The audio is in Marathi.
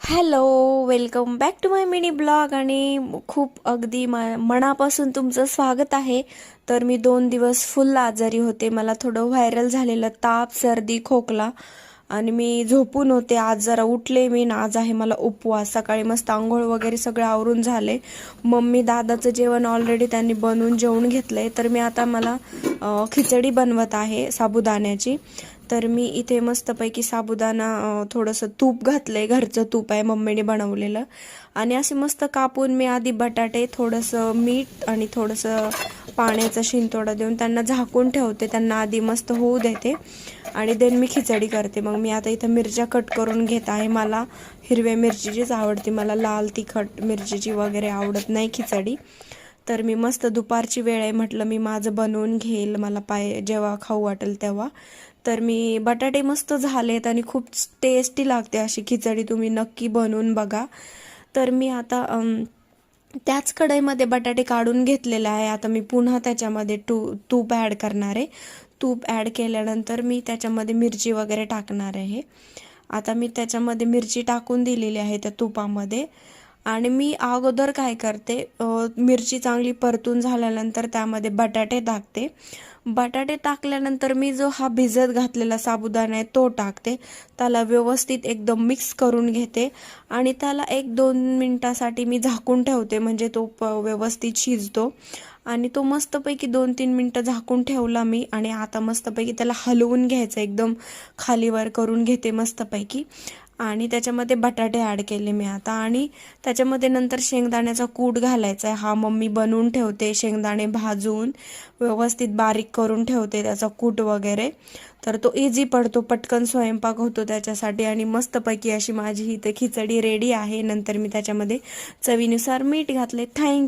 Hello, welcome back to my mini blog आणि खूप अगदी मनापासून तुमचं स्वागत आहे. तर मी 2 दिवस फुल आजारी होते. मला थोडं व्हायरल झालेलं ताप, सर्दी, खोकला आणि मी झोपून होते. आज जरा उठले मी. आज आहे मला उपवास. सकाळी मस्त आंघोळ वगैरे सगळं आवरून झाले. मम्मी दादाचं जेवण ऑलरेडी त्यांनी बनवून जेवून घेतलंय. तर मी आता मला खिचडी बनवत आहे साबुदाण्याची. तर मी इथे मस्तपैकी साबुदाणा थोडंसं तूप घातलंय, घरचं तूप आहे मम्मीने बनवलेलं. आणि असे मस्त कापून मी आधी बटाटे, थोडंसं मीठ आणि थोडंसं पाण्याचा शिंतोडा देऊन त्यांना झाकून ठेवते. त्यांना आधी मस्त होऊ देते आणि देन मी खिचडी करते. मग मी आता इथं मिरच्या कट करून घेत आहे. मला हिरव्या मिरचीचीच आवडते, मला लाल तिखट मिरचीची वगैरे आवडत नाही खिचडी. तर मी मस्त दुपारची वेळ आहे, म्हटलं मी माझं बनवून घेईल, मला जेव्हा खाऊ वाटेल तेव्हा. तर मी बटाटे मस्त झालेत आणि खूप टेस्टी लागते अशी खिचडी, तुम्ही नक्की बनवून बघा. तर मी आता त्याच कढईमध्ये बटाटे काढून घेतलेले आहे. आता मी पुन्हा त्याच्यामध्ये तूप ॲड करणार आहे. तूप ॲड केल्यानंतर मी त्याच्यामध्ये मिरची वगैरे टाकणार आहे. आता मी त्याच्यामध्ये मिरची टाकून दिलेली आहे त्या तुपामध्ये. आणि मी अगोदर काय करते, मिरची चांगली परतून झाल्यानंतर त्यामध्ये बटाटे टाकते. बटाटे टाकल्यानंतर मी जो हा भिजत घातलेला साबुदाणा आहे तो टाकते. त्याला व्यवस्थित एकदम मिक्स करून घेते आणि त्याला 1-2 मिनिटासाठी मी झाकून ठेवते, म्हणजे तो व्यवस्थित शिजतो. आणि तो मस्तपैकी 2-3 मिनटं झाकून ठेवला मी. आणि आता मस्तपैकी त्याला हलवून घ्यायचं, एकदम खालीवर करून घेते मस्तपैकी. आणि त्याच्यामध्ये बटाटे ॲड केले मी आता. आणि त्याच्यामध्ये नंतर शेंगदाण्याचा कूट घालायचा आहे. हा मम्मी बनवून ठेवते, शेंगदाणे भाजून व्यवस्थित बारीक करून ठेवते त्याचा कूट वगैरे. तर तो इझी पडतो, पटकन स्वयंपाक होतो त्याच्यासाठी. आणि मस्तपैकी अशी माझी इथे खिचडी रेडी आहे. नंतर मी त्याच्यामध्ये चवीनुसार मीठ घातले. थँक्यू.